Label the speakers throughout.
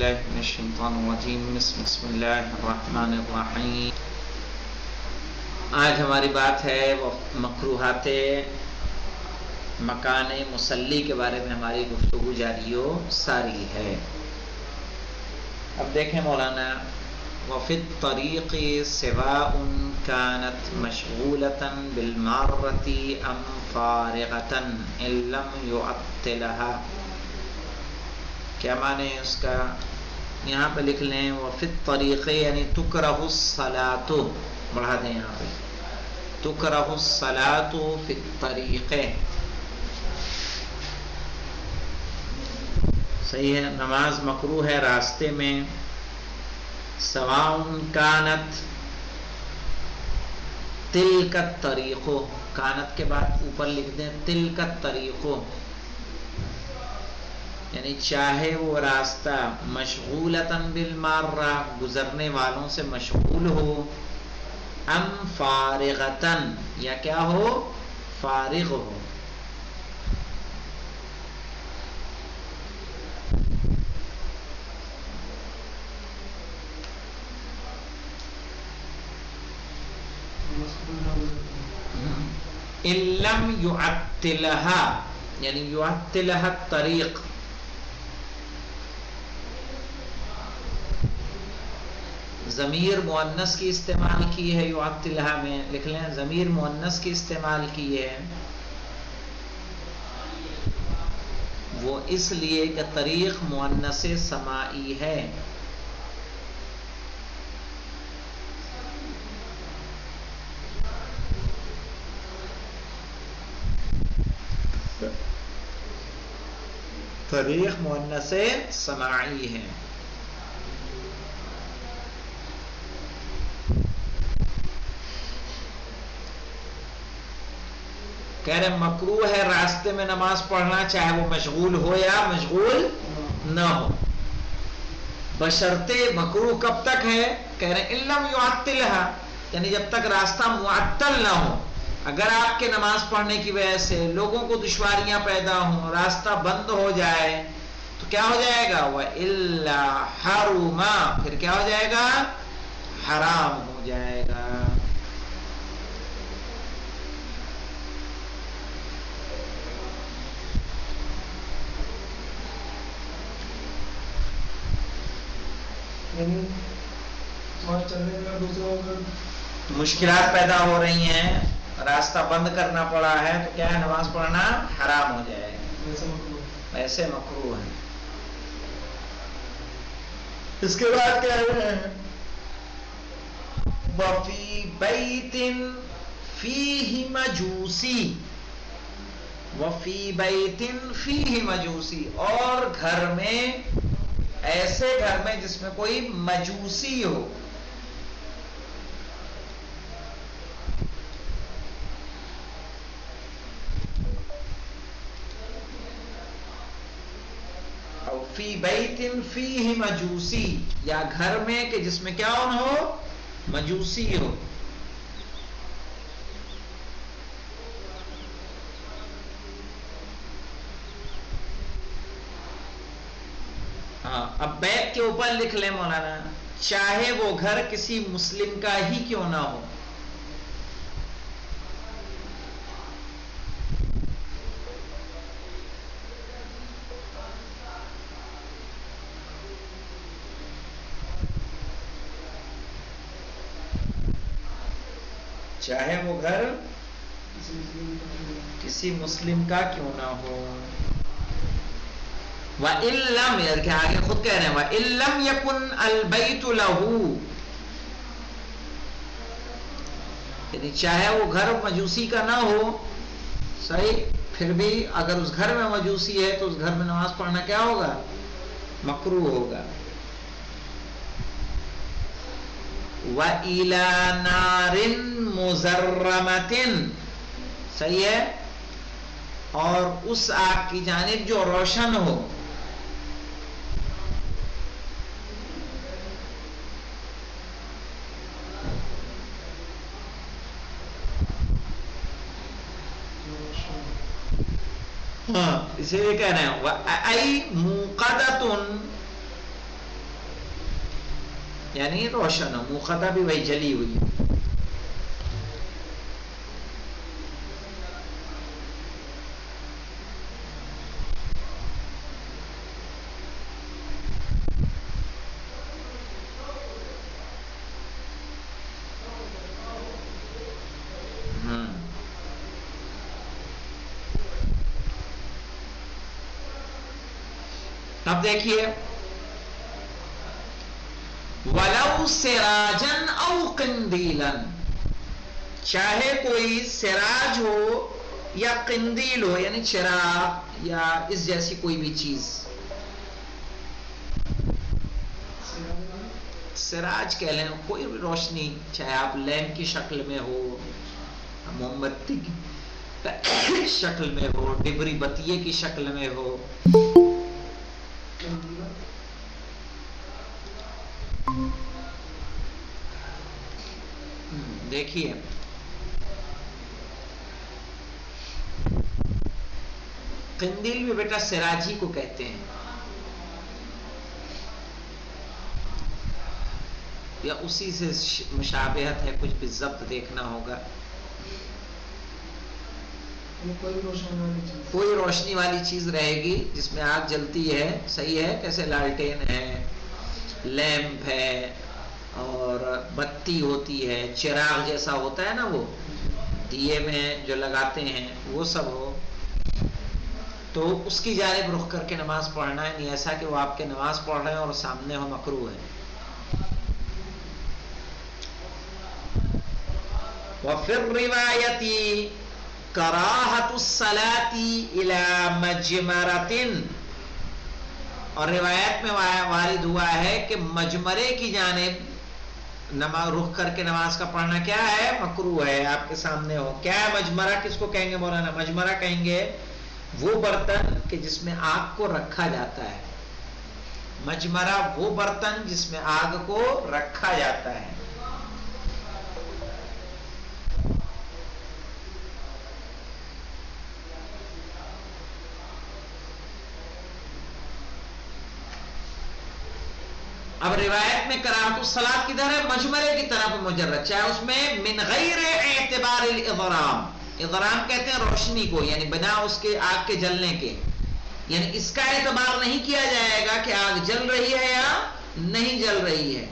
Speaker 1: باللہ من الشیطان الرجیم بسم اللہ الرحمن الرحیم۔ آج ہماری بات ہے وہ مکروہات مکان مصلی کے بارے میں ہماری گفتگو جاری و ساری ہے۔ اب دیکھیں مولانا، وفی الطریق سواء كانت مشغولة بالمارة ام فارغة ان لم يعطلها۔ کیا معنی ہے اس کا؟ یہاں پہ لکھ لیں وفی الطریق یعنی تکرہ الصلاۃ، بڑھا دیں یہاں پہ تکرہ الصلاۃ فی الطریق، صحیح ہے، نماز مکروہ ہے راستے میں۔ سواء کانت تلک الطریق، کانت کے بعد اوپر لکھ دیں تلک الطریق، یعنی چاہے وہ راستہ مشغولتاً بالمارہ گزرنے والوں سے مشغول ہو، ام فارغتاً یا کیا ہو فارغ ہو۔ ان لم يعطلها یعنی يعطلها الطریق، ضمیر مؤنث کی استعمال کی ہے، يعطلها میں لکھ لیں ضمیر مؤنث کی استعمال کی ہے، وہ اس لیے کہ طریق مؤنث سماعی ہے۔ طریق مؤنث سماعی ہے۔ کہہ رہے مکروہ ہے راستے میں نماز پڑھنا، چاہے وہ مشغول ہو یا مشغول نہ ہو، بشرطے مکروہ کب تک ہے؟ کہہ رہے ان لم يعطلها یعنی جب تک راستہ معطل نہ ہو۔ اگر آپ کے نماز پڑھنے کی وجہ سے لوگوں کو دشواریاں پیدا ہوں، راستہ بند ہو جائے تو کیا ہو جائے گا؟ وَإِلَّا حَرُمَا، پھر کیا ہو جائے گا؟ حرام ہو جائے گا۔ مشکلات پیدا ہو رہی ہیں، راستہ بند کرنا پڑا ہے تو کیا ہے؟ نماز پڑھنا حرام ہو جائے گا، ایسے مکروہ ہے۔ اس کے بعد کہہ رہے ہیں وَفِي بَيْتٍ فِيهِ مَجُوسِي، وَفِي بَيْتٍ فِيهِ مَجُوسِي، اور گھر میں، ایسے گھر میں جس میں کوئی مجوسی ہو۔ او فی بیت فیہ مجوسی، یا گھر میں کہ جس میں کیا ہو؟ مجوسی ہو۔ اب بیت کے اوپر لکھ لیں مولانا، چاہے وہ گھر کسی مسلم کا ہی کیوں نہ ہو۔ چاہے وہ گھر کسی مسلم کا کیوں نہ ہو۔ وَإِن لَمْ، یعنی کہ آگے خود کہہ رہے ہیں وَإِن لَمْ يَكُنْ الْبَيْتُ لَهُ، یعنی چاہے وہ گھر مجوسی کا نہ ہو، صحیح، پھر بھی اگر اس گھر میں مجوسی ہے تو اس گھر میں نماز پڑھنا کیا ہوگا؟ مکروہ ہوگا۔ وَإِلَى نَارٍ مُزَرَّمَةٍ، صحیح ہے، اور اس آگ کی جانب جو روشن ہو۔ ہاں، اسی لیے کہہ رہے ہیں ای موقدۃ، یعنی روشن ہو، موقدہ بھی وہی جلی ہوئی ہے. اب دیکھیے وَلَوْ سِرَاجًا أَوْ قِنْدِيلًا، چاہے کوئی سراج ہو یا قندیل ہو، یعنی چراغ یا اس جیسی کوئی بھی چیز. سراج کہہ لیں، کوئی بھی روشنی، چاہے آپ لیمپ کی شکل میں ہو، موم بتی کی شکل میں ہو، ڈبری بتیے کی شکل میں ہو. دیکھیے قندیل بھی بیٹا سراج ہی کو کہتے ہیں، یا اسی سے مشابہت ہے، کچھ بھی ضبط دیکھنا ہوگا. کوئی روشنی والی چیز رہے گی جس میں آگ جلتی ہے، صحیح ہے، کیسے لالٹین ہے، لیمپ ہے، اور بتی ہوتی ہے، چراغ جیسا ہوتا ہے نا، وہ دیے میں جو لگاتے ہیں، وہ سب ہو، تو اس کی جانب رخ کر کے نماز پڑھنا ہے. نہیں ایسا کہ وہ آپ کے نماز پڑھ رہے ہیں اور سامنے ہو، مکروہ ہے. وفي الرواية کراہت الصلاة الى مجمرة، اور روایت میں وارد ہوا ہے کہ مجمرے کی جانب نماز رخ کر کے نماز کا پڑھنا کیا ہے؟ مکروہ ہے. آپ کے سامنے ہو. کیا ہے مجمرہ؟ کس کو کہیں گے مولانا؟ مجمرہ کہیں گے وہ برتن کہ جس میں آگ کو رکھا جاتا ہے. مجمرہ وہ برتن جس میں آگ کو رکھا جاتا ہے. اب روایت میں کراہت الصلاۃ کدھر ہے؟ مجمرے کی طرف مجرد، چاہے اس میں من غیر اعتبار الاضرام، اضرام کہتے ہیں روشنی کو، یعنی بنا اس کے آگ کے جلنے کے، یعنی اس کا اعتبار نہیں کیا جائے گا کہ آگ جل رہی ہے یا نہیں جل رہی ہے،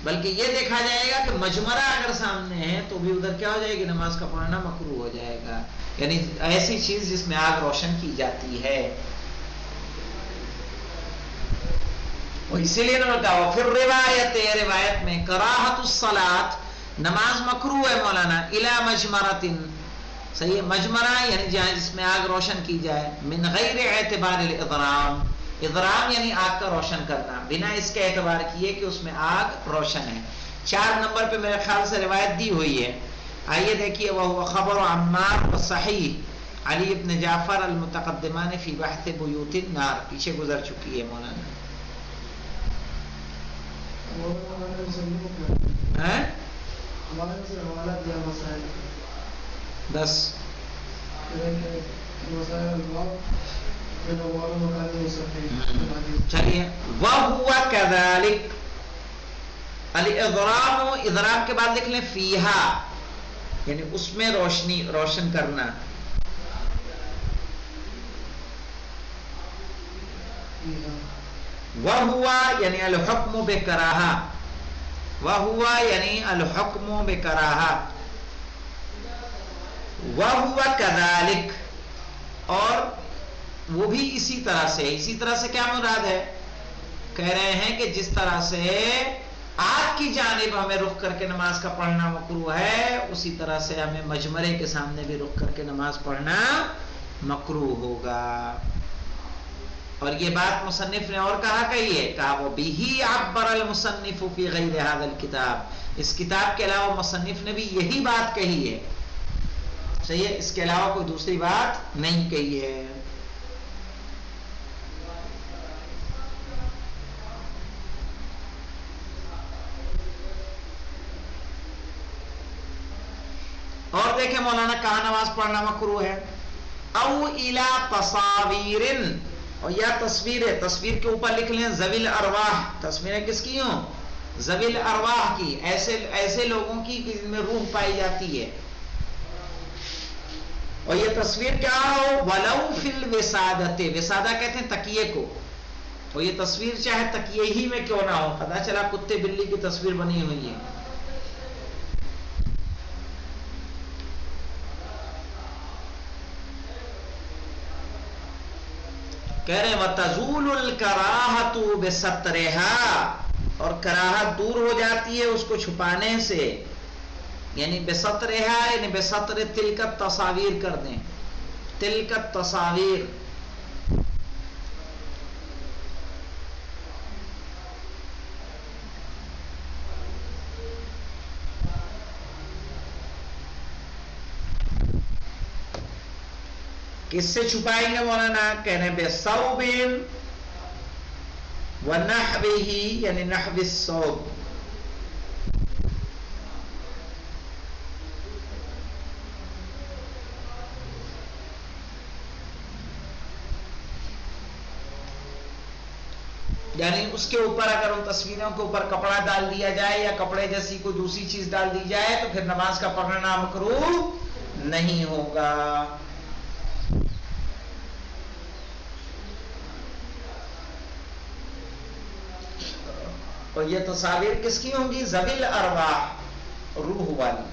Speaker 1: بلکہ یہ دیکھا جائے گا کہ مجمرہ اگر سامنے ہے تو بھی ادھر کیا ہو جائے گی؟ نماز کا پڑھنا مکروہ ہو جائے گا. یعنی ایسی چیز جس میں آگ روشن کی جاتی ہے. اسی لیے انہوں نے کہا پھر روایت میں کراہت الصلاۃ، نماز مکروہ ہے مولانا، الی مجمرۃ، صحیح ہے، مجمرہ یعنی جہاں جس میں آگ روشن کی جائے، من غیر اعتبار الاضرام، اضرام یعنی آگ کا روشن کرنا، بنا اس کے اعتبار کیے کہ اس میں آگ روشن ہے. 4 نمبر پہ میرے خیال سے روایت دی ہوئی ہے. آئیے دیکھیے وہ خبر عمار صحیح علی ابن جعفر المتقدمان فی بحث بیوت النار، پیچھے گزر چکی ہے مولانا. بس چلیے وَهُوَ كَذَلِكَ، الاضرام، اضرام کے بعد لکھ لیں فیہا، یعنی اس میں روشن کرنا. وَهُوَ یعنی الحکم بکراہا، وَهُوَ یعنی الحکم بکراہا، وَهُوَ كَذَلِكَ، اور وہ بھی اسی طرح سے. اسی طرح سے کیا مراد ہے؟ کہہ رہے ہیں کہ جس طرح سے آگ کی جانب ہمیں رخ کر کے نماز کا پڑھنا مکروہ ہے، اسی طرح سے ہمیں مجمرے کے سامنے بھی رخ کر کے نماز پڑھنا مکروہ ہوگا. اور یہ بات مصنف نے اور کہا کہی ہے، کہا وہ بِهِ عَبَّرَ الْمُصَنِّفُ فِي غَيْرِ هَذَا الْكِتَابِ، اس کتاب کے علاوہ مصنف نے بھی یہی بات کہی ہے. صحیح ہے، اس کے علاوہ کوئی دوسری بات نہیں کہی ہے. اور دیکھیں مولانا کہاں نماز پڑھنا مکروہ ہے؟ او الی تصاویر، اور یا تصویر کے اوپر لکھ لیں ذوی الارواح، تصویریں کس کی ہوں؟ ذوی الارواح کی، ایسے لوگوں کی جن میں روح پائی جاتی ہے. اور یہ تصویر کیا ہو؟ ولو فی الوسادۃ، وسادہ کہتے ہیں تکیے کو، اور یہ تصویر چاہے تکیے ہی میں کیوں نہ ہو، پتہ چلا کتے بلی کی تصویر بنی ہوئی ہے. کہہ رہے وَتَزُولُ الْكَرَاهَةُ بِسَتْرِهَا، اور کراہت دور ہو جاتی ہے اس کو چھپانے سے، یعنی بِسَتْرِهَا یعنی بِسَتْرِ تِلْكَ التصاویر کر دیں، تِلْكَ التصاویر. کس سے چھپائیں گے مولانا؟ کہنے بِثَوْبٍ وَنَحْوِهِ یعنی نحو الثوب. یعنی اس کے اوپر اگر ان تصویروں کے اوپر کپڑا ڈال دیا جائے یا کپڑے جیسی کوئی دوسری چیز ڈال دی جائے تو پھر نماز کا پڑھنا مکروہ نہیں ہوگا. اور یہ تصاویر کس کی ہوں گی؟ ذوی الارواح، روح والی.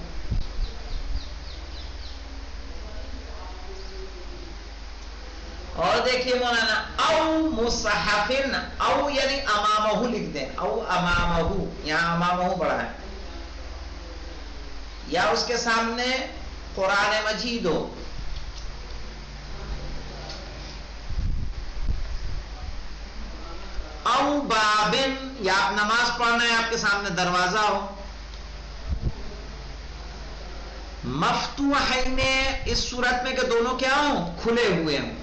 Speaker 1: اور دیکھیے مولانا او مصحفن، او یعنی امامہ لکھ دیں، او امامہ، یہاں امامہ بڑھا ہے، یا اس کے سامنے قرآن مجید ہو، او بابن، یا آپ نماز پڑھنا ہے آپ کے سامنے دروازہ ہو، مفتوحین اس صورت میں کہ دونوں کیا ہوں؟ کھلے ہوئے ہوں،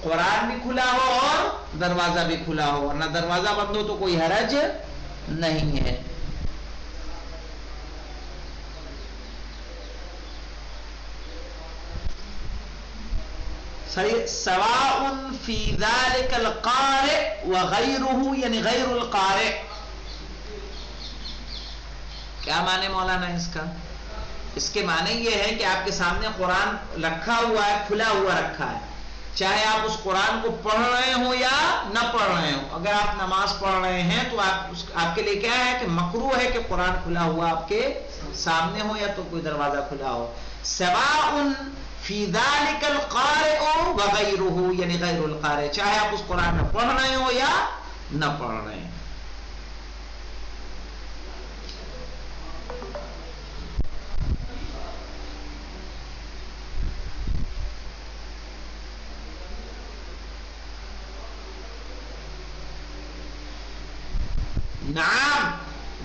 Speaker 1: قرآن بھی کھلا ہو اور دروازہ بھی کھلا ہو، ورنہ دروازہ بند ہو تو کوئی حرج نہیں ہے. سواء فی ذلک القارئ وغیرہ یعنی غیر القارئ. کیا معنی مولانا اس کا؟ اس کے معنی یہ ہے کہ آپ کے سامنے قرآن رکھا ہوا ہے، کھلا ہوا رکھا ہے، چاہے آپ اس قرآن کو پڑھ رہے ہوں یا نہ پڑھ رہے ہوں. اگر آپ نماز پڑھ رہے ہیں تو آپ کے لیے کیا ہے کہ مکروہ ہے کہ قرآن کھلا ہوا آپ کے سامنے ہو یا تو کوئی دروازہ کھلا ہو. سواء فی ذلک القارئ وغیرہ یعنی غیر القارئ، چاہے آپ اس قرآن میں پڑھ رہے ہو یا نہ پڑھ رہے ہیں.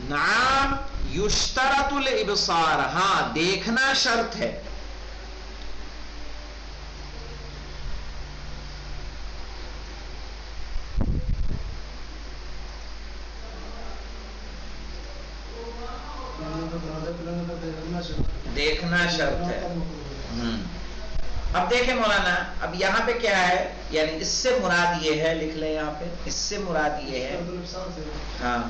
Speaker 1: نعم یشترط الابصار، ہاں دیکھنا شرط ہے. دیکھنا شرط ہے. اب دیکھیں مولانا، اب یہاں پہ کیا ہے، یعنی اس سے مراد یہ ہے، لکھ لیں یہاں پہ، اس سے مراد یہ ہے، ہاں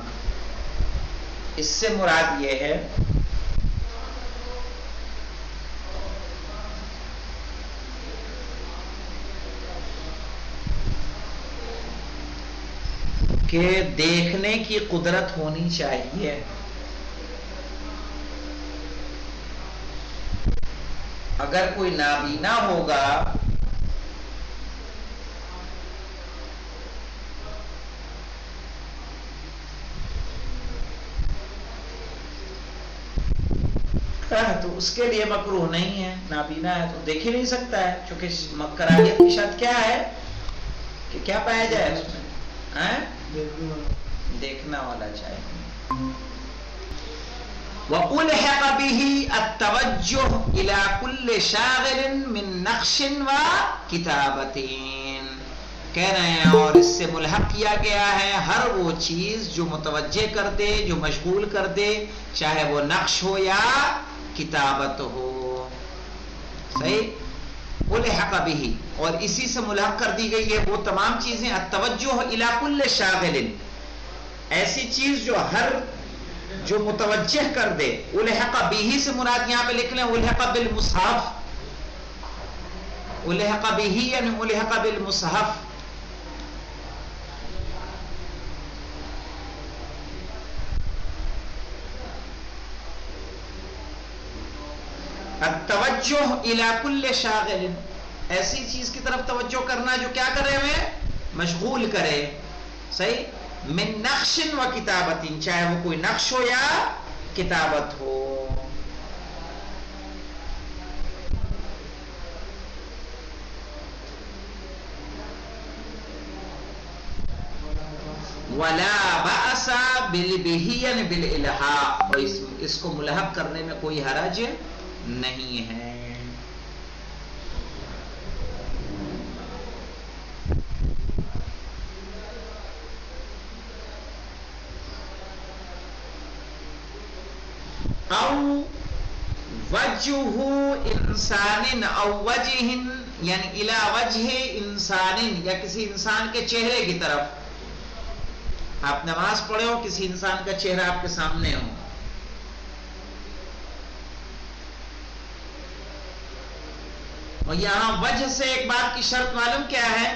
Speaker 1: اس سے مراد یہ ہے کہ دیکھنے کی قدرت ہونی چاہیے. اگر کوئی نابینا ہوگا تو اس کے لیے مکروہ نہیں ہے. نابینا ہے تو دیکھ ہی نہیں سکتا ہے، چونکہ کراہیت کی شرط کیا ہے کہ کیا پایا جائے اس میں؟ دیکھنا والا چاہیے. وَأُلْحِقَ بِهِ التَّوَجُّهُ إِلَى كُلِّ شَاغِلٍ مِّن نَقْشٍ وَكِتَابَةٍ. کہہ رہے ہیں اور اس سے ملحق کیا گیا ہے ہر وہ چیز جو متوجہ کر دے، جو مشغول کر دے، چاہے وہ نقش ہو یا کتابت ہو. صحیح. الحق به، اور اسی سے ملحق کر دی گئی ہے وہ تمام چیزیں، التوجہ الی کل شاغل، ایسی چیز جو متوجہ کر دے. الحق بہ سے مراد یہاں پہ لکھ لیں الحق بالمصحف. الحق بہ یعنی الحق بالمصحف. التوجہ الی کل شاغل، ایسی چیز کی طرف توجہ کرنا جو کیا کرے ہمیں مشغول کرے. صحیح. من نقش و کتابت، چاہے وہ کوئی نقش ہو یا کتابت ہو. ولا بأس بالبہین بالالحاق، اور اس کو ملحق کرنے میں کوئی حرج نہیں ہے. او وجہ انسان او وجہ یعنی الی وجہ انسان، یا کسی انسان کے چہرے کی طرف. آپ نماز پڑھے ہو، کسی انسان کا چہرہ آپ کے سامنے ہو. اور یہاں وجہ سے ایک بات کی شرط معلوم کیا ہے؟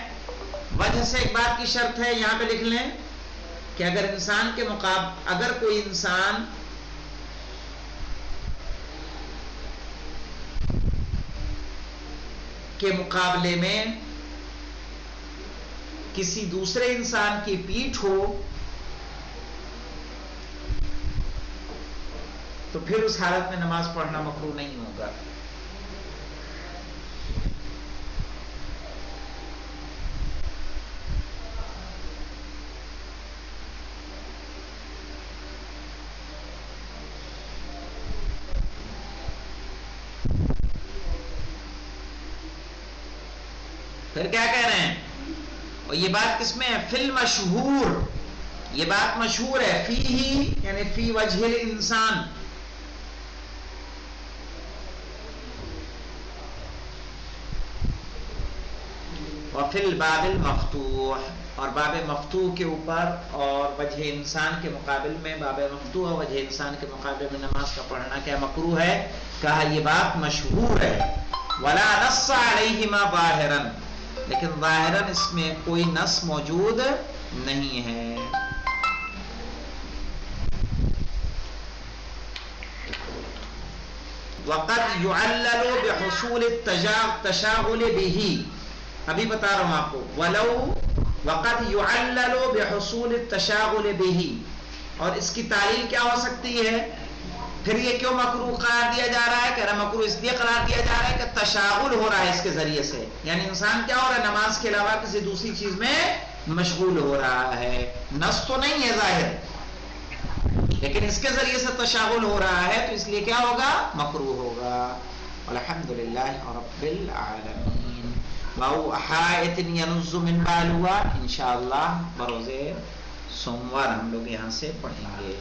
Speaker 1: وجہ سے ایک بات کی شرط ہے، یہاں پہ لکھ لیں کہ اگر کوئی انسان کے مقابلے میں کسی دوسرے انسان کی پیٹھ ہو تو پھر اس حالت میں نماز پڑھنا مکروہ نہیں ہوگا. پھر کیا کہہ رہے ہیں؟ اور یہ بات کس میں ہے؟ فی المشہور، یہ بات مشہور ہے. فی ہی یعنی فی وجہ الانسان. وفی الباب المفتوح، اور باب مفتوح کے اوپر اور وجہ انسان کے مقابل میں، باب مفتوح اور وجہ انسان کے مقابل میں نماز کا پڑھنا کیا مکروہ ہے؟ کہا یہ بات مشہور ہے. ولا نص علیہما ظاہرا، لیکن ظاہراً اس میں کوئی نص موجود نہیں ہے. وقد يعلل بحصول التشاغل به، ابھی بتا رہا ہوں آپ کو. وقد يعلل بحصول التشاغل به، اور اس کی تعلیل کیا ہو سکتی ہے؟ پھر یہ کیوں مکروہ قرار دیا جا رہا ہے؟ کہہ رہا مکروہ اس لیے قرار دیا جا رہا ہے کہ تشاغل ہو رہا ہے اس کے ذریعے سے، یعنی انسان کیا ہو رہا ہے؟ نماز کے علاوہ کسی دوسری چیز میں مشغول ہو رہا ہے. نص تو نہیں ہے ظاہر، لیکن اس کے ذریعے سے تشاغل ہو رہا ہے، تو اس لیے کیا ہوگا؟ مکروہ ہوگا. الحمدللہ رب العالمین. واو حائط ینز من بالوا، انشاءاللہ بروز سوموار ہم لوگ یہاں سے پڑھیں گے.